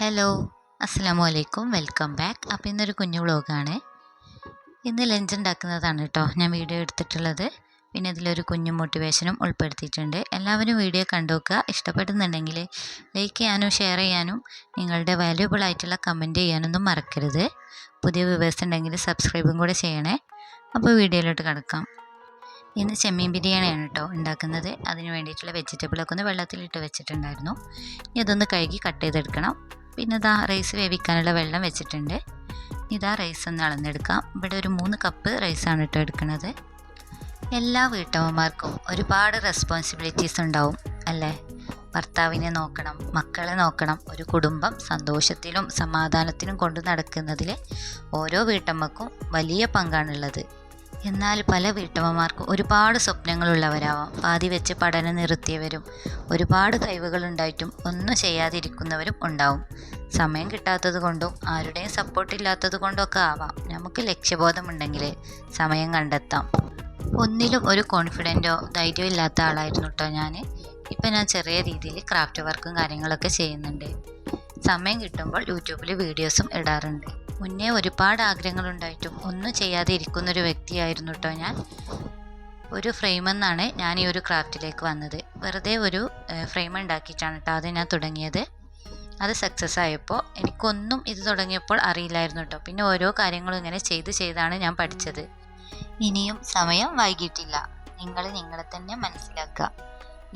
Hello, അസ്സലാമു അലൈക്കും. Welcome back. അപ്പോൾ ഇന്നൊരു കുഞ്ഞു വ്ളോഗാണ്. ഇന്ന് ലഞ്ച് ഉണ്ടാക്കുന്നതാണ് കേട്ടോ ഞാൻ വീഡിയോ എടുത്തിട്ടുള്ളത്. പിന്നെ ഇതിലൊരു കുഞ്ഞു മോട്ടിവേഷനും ഉൾപ്പെടുത്തിയിട്ടുണ്ട്. എല്ലാവരും വീഡിയോ കണ്ടു നോക്കുക. ഇഷ്ടപ്പെടുന്നുണ്ടെങ്കിൽ ലൈക്ക് ചെയ്യാനും ഷെയർ ചെയ്യാനും നിങ്ങളുടെ വാല്യുബിൾ ആയിട്ടുള്ള കമൻറ്റ് ചെയ്യാനൊന്നും മറക്കരുത്. പുതിയ വ്യൂവേഴ്സ് ഉണ്ടെങ്കിൽ സബ്സ്ക്രൈബും കൂടെ ചെയ്യണേ. അപ്പോൾ വീഡിയോയിലോട്ട് കിടക്കാം. ഇന്ന് ചെമ്മീൻ ബിരിയാണിയാണ് കേട്ടോ ഉണ്ടാക്കുന്നത്. അതിന് വേണ്ടിയിട്ടുള്ള വെജിറ്റബിളൊക്കെ ഒന്ന് വെള്ളത്തിലിട്ട് വെച്ചിട്ടുണ്ടായിരുന്നു. ഇനി അതൊന്ന് കഴുകി കട്ട് ചെയ്തെടുക്കണം. പിന്നെ ഇതാ റൈസ് വേവിക്കാനുള്ള വെള്ളം വെച്ചിട്ടുണ്ട്. ഇതാ റൈസ് ഒന്ന് അളന്നെടുക്കാം. ഇവിടെ ഒരു 3 കപ്പ് റൈസാണ് കേട്ടോ എടുക്കുന്നത്. എല്ലാ വീട്ടമ്മമാർക്കും ഒരുപാട് റെസ്പോൺസിബിലിറ്റീസ് ഉണ്ടാവും അല്ലേ? ഭർത്താവിനെ നോക്കണം, മക്കളെ നോക്കണം. ഒരു കുടുംബം സന്തോഷത്തിലും സമാധാനത്തിലും കൊണ്ടു നടക്കുന്നതിൽ ഓരോ വീട്ടമ്മക്കും വലിയ പങ്കാണുള്ളത്. എന്നാൽ പല വീട്ടമ്മമാർക്കും ഒരുപാട് സ്വപ്നങ്ങളുള്ളവരാവാം. പാതി വെച്ച് പഠനം നിർത്തിയവരും ഒരുപാട് കഴിവുകളുണ്ടായിട്ടും ഒന്നും ചെയ്യാതിരിക്കുന്നവരും ഉണ്ടാവും. സമയം കിട്ടാത്തത് കൊണ്ടും ആരുടെയും സപ്പോർട്ടില്ലാത്തത് കൊണ്ടൊക്കെ ആവാം. നമുക്ക് ലക്ഷ്യബോധമുണ്ടെങ്കിൽ സമയം കണ്ടെത്താം. ഒന്നിലും ഒരു കോൺഫിഡൻറ്റോ ധൈര്യമോ ഇല്ലാത്ത ആളായിരുന്നു കേട്ടോ ഞാൻ. ഇപ്പം ഞാൻ ചെറിയ രീതിയിൽ ക്രാഫ്റ്റ് വർക്കും കാര്യങ്ങളൊക്കെ ചെയ്യുന്നുണ്ട്. സമയം കിട്ടുമ്പോൾ യൂട്യൂബിൽ വീഡിയോസും ഇടാറുണ്ട്. മുന്നേ ഒരുപാട് ആഗ്രഹങ്ങളുണ്ടായിട്ടും ഒന്നും ചെയ്യാതെ ഇരിക്കുന്നൊരു വ്യക്തിയായിരുന്നു കേട്ടോ ഞാൻ. ഒരു ഫ്രെയിമെന്നാണ് ഞാൻ ഈ ഒരു ക്രാഫ്റ്റിലേക്ക് വന്നത്. വെറുതെ ഒരു ഫ്രെയിം ഉണ്ടാക്കിയിട്ടാണ് കേട്ടോ അത് ഞാൻ തുടങ്ങിയത്. അത് സക്സസ് ആയപ്പോൾ എനിക്കൊന്നും ഇത് തുടങ്ങിയപ്പോൾ അറിയില്ലായിരുന്നു കേട്ടോ. പിന്നെ ഓരോ കാര്യങ്ങളും ഇങ്ങനെ ചെയ്താണ് ഞാൻ പഠിച്ചത്. ഇനിയും സമയം വൈകിട്ടില്ല. നിങ്ങൾ നിങ്ങളെ തന്നെ മനസ്സിലാക്കുക.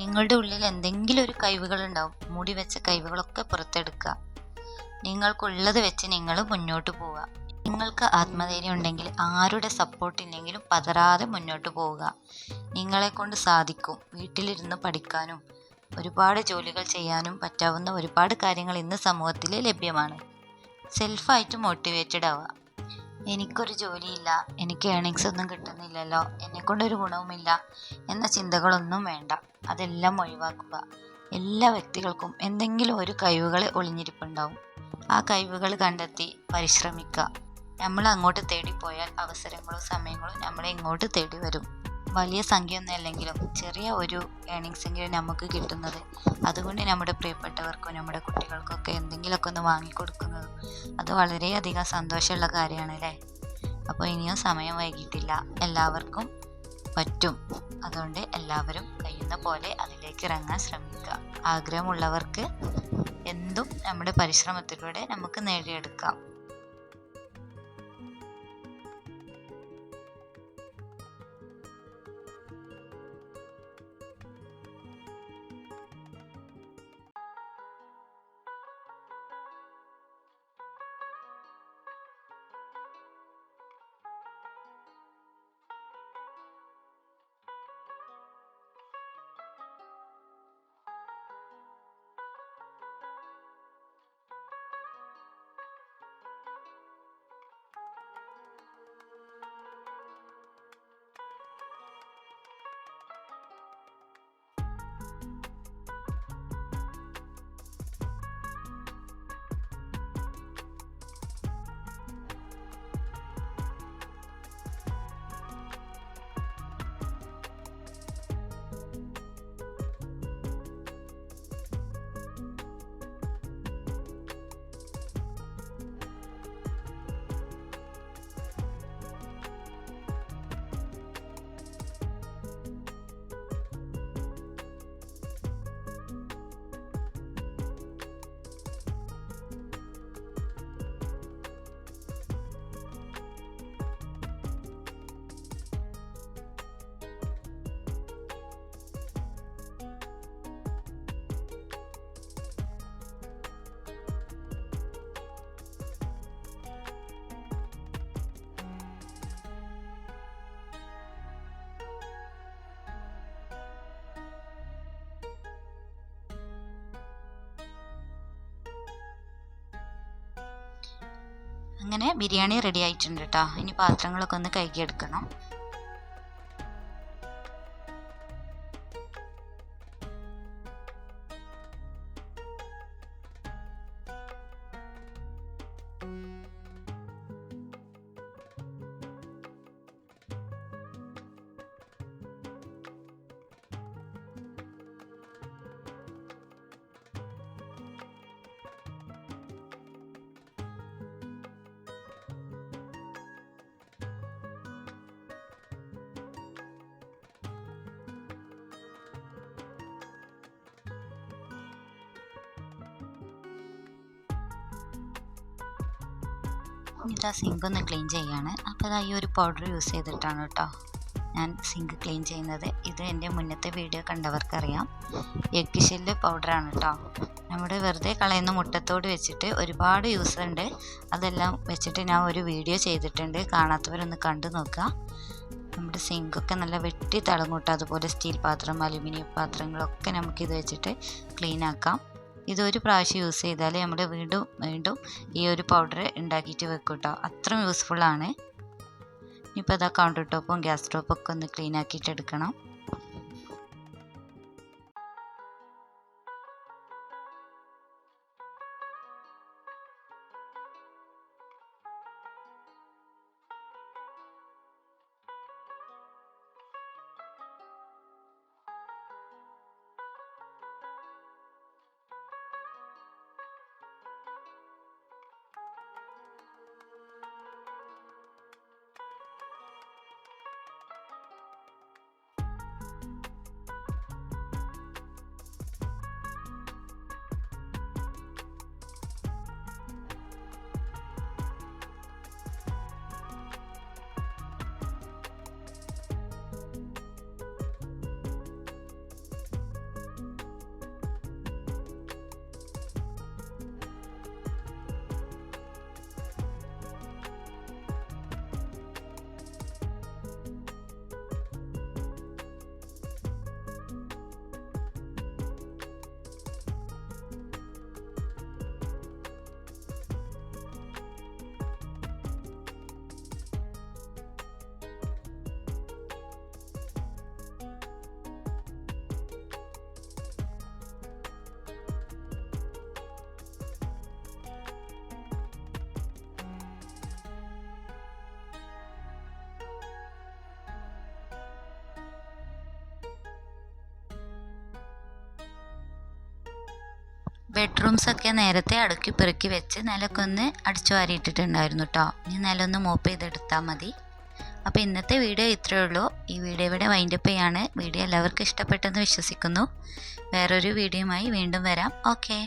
നിങ്ങളുടെ ഉള്ളിൽ എന്തെങ്കിലും ഒരു കഴിവുകളുണ്ടാവും. മൂടി വെച്ച കഴിവുകളൊക്കെ പുറത്തെടുക്കുക. നിങ്ങൾക്കുള്ളത് വെച്ച് നിങ്ങൾ മുന്നോട്ട് പോവുക. നിങ്ങൾക്ക് ആത്മധൈര്യം ഉണ്ടെങ്കിൽ ആരുടെ സപ്പോർട്ടില്ലെങ്കിലും പതറാതെ മുന്നോട്ട് പോവുക. നിങ്ങളെക്കൊണ്ട് സാധിക്കും. വീട്ടിലിരുന്ന് പഠിക്കാനും ഒരുപാട് ജോലികൾ ചെയ്യാനും പറ്റാവുന്ന ഒരുപാട് കാര്യങ്ങൾ ഇന്ന് സമൂഹത്തിൽ ലഭ്യമാണ്. സെൽഫായിട്ട് മോട്ടിവേറ്റഡ് ആവുക. എനിക്കൊരു ജോലിയില്ല, എനിക്ക് ഏണിങ്സ് ഒന്നും കിട്ടുന്നില്ലല്ലോ, എന്നെക്കൊണ്ടൊരു ഗുണവുമില്ല എന്ന ചിന്തകളൊന്നും വേണ്ട. അതെല്ലാം ഒഴിവാക്കുക. എല്ലാ വ്യക്തികൾക്കും എന്തെങ്കിലും ഒരു കഴിവുകൾ ഒളിഞ്ഞിരിപ്പുണ്ടാവും. ആ കഴിവുകൾ കണ്ടെത്തി പരിശ്രമിക്കുക. നമ്മൾ അങ്ങോട്ട് തേടിപ്പോയാൽ അവസരങ്ങളും സമയങ്ങളും നമ്മളെ ഇങ്ങോട്ട് തേടി വരും. വലിയ സംഖ്യയൊന്നും അല്ലെങ്കിലും ചെറിയ ഒരു ഏണിങ്സ് എങ്കിലും നമുക്ക് കിട്ടുന്നത്, അതുകൊണ്ട് നമ്മുടെ പ്രിയപ്പെട്ടവർക്കും നമ്മുടെ കുട്ടികൾക്കൊക്കെ എന്തെങ്കിലുമൊക്കെ ഒന്ന് വാങ്ങിക്കൊടുക്കുന്നത് അത് വളരെയധികം സന്തോഷമുള്ള കാര്യമാണ് അല്ലേ? അപ്പോൾ ഇനിയും സമയം വൈകിട്ടില്ല. എല്ലാവർക്കും പറ്റും. അതുകൊണ്ട് എല്ലാവരും കഴിയുന്ന പോലെ അതിലേക്ക് ഇറങ്ങാൻ ശ്രമിക്കുക. ആഗ്രഹമുള്ളവർക്ക് എന്തും നമ്മുടെ പരിശ്രമത്തിലൂടെ നമുക്ക് നേടിയെടുക്കാം. അങ്ങനെ ബിരിയാണി റെഡി ആയിട്ടുണ്ട് കേട്ടോ. ഇനി പാത്രങ്ങളൊക്കെ ഒന്ന് കഴുകിയെടുക്കണം. ഇതാ സിങ്ക് ഒന്ന് ക്ലീൻ ചെയ്യാണ്. അപ്പോൾ ഇതാ ഈ ഒരു പൗഡർ യൂസ് ചെയ്തിട്ടാണ് കേട്ടോ ഞാൻ സിങ്ക് ക്ലീൻ ചെയ്യുന്നത്. ഇത് എൻ്റെ മുന്നത്തെ വീഡിയോ കണ്ടവർക്കറിയാം. എഗ് ഷെല്ല് പൗഡറാണ് കേട്ടോ. നമ്മുടെ വെറുതെ കളയുന്ന മുട്ടത്തോട് വെച്ചിട്ട് ഒരുപാട് യൂസ് ഉണ്ട്. അതെല്ലാം വെച്ചിട്ട് ഞാൻ ഒരു വീഡിയോ ചെയ്തിട്ടുണ്ട്. കാണാത്തവരൊന്ന് കണ്ടു നോക്കുക. നമ്മുടെ സിങ്കൊക്കെ നല്ല വെട്ടി തിളങ്ങൂട്ടോ. അതുപോലെ സ്റ്റീൽ പാത്രം, അലുമിനിയം പാത്രങ്ങളൊക്കെ നമുക്കിത് വെച്ചിട്ട് ക്ലീൻ ആക്കാം. ഇതൊരു പ്രാവശ്യം യൂസ് ചെയ്താൽ നമ്മൾ വീണ്ടും വീണ്ടും ഈ ഒരു പൗഡർ ഉണ്ടാക്കിയിട്ട് വെക്കും കേട്ടോ. അത്രയും യൂസ്ഫുള്ളാണ്. ഇപ്പോൾ ഇതാ കൗണ്ടർ ടോപ്പും ഗ്യാസ് സ്റ്റോപ്പൊക്കെ ഒന്ന് ക്ലീൻ ആക്കിയിട്ട് എടുക്കണം. ബെഡ്റൂംസൊക്കെ നേരത്തെ അടുക്കി പെറുക്കി വെച്ച് നിലക്കൊന്ന് അടിച്ചു വാരിയിട്ടിട്ടുണ്ടായിരുന്നു കേട്ടോ. ഇനി നിലൊന്ന് മോപ്പ് ചെയ്തെടുത്താൽ മതി. അപ്പോൾ ഇന്നത്തെ വീഡിയോ ഇത്രയേ ഉള്ളൂ. ഈ വീഡിയോ ഇവിടെ വൈൻഡപ്പ് ചെയ്യാണ്. വീഡിയോ എല്ലാവർക്കും ഇഷ്ടപ്പെട്ടെന്ന് വിശ്വസിക്കുന്നു. വേറൊരു വീഡിയോയുമായി വീണ്ടും വരാം. ഓക്കെ.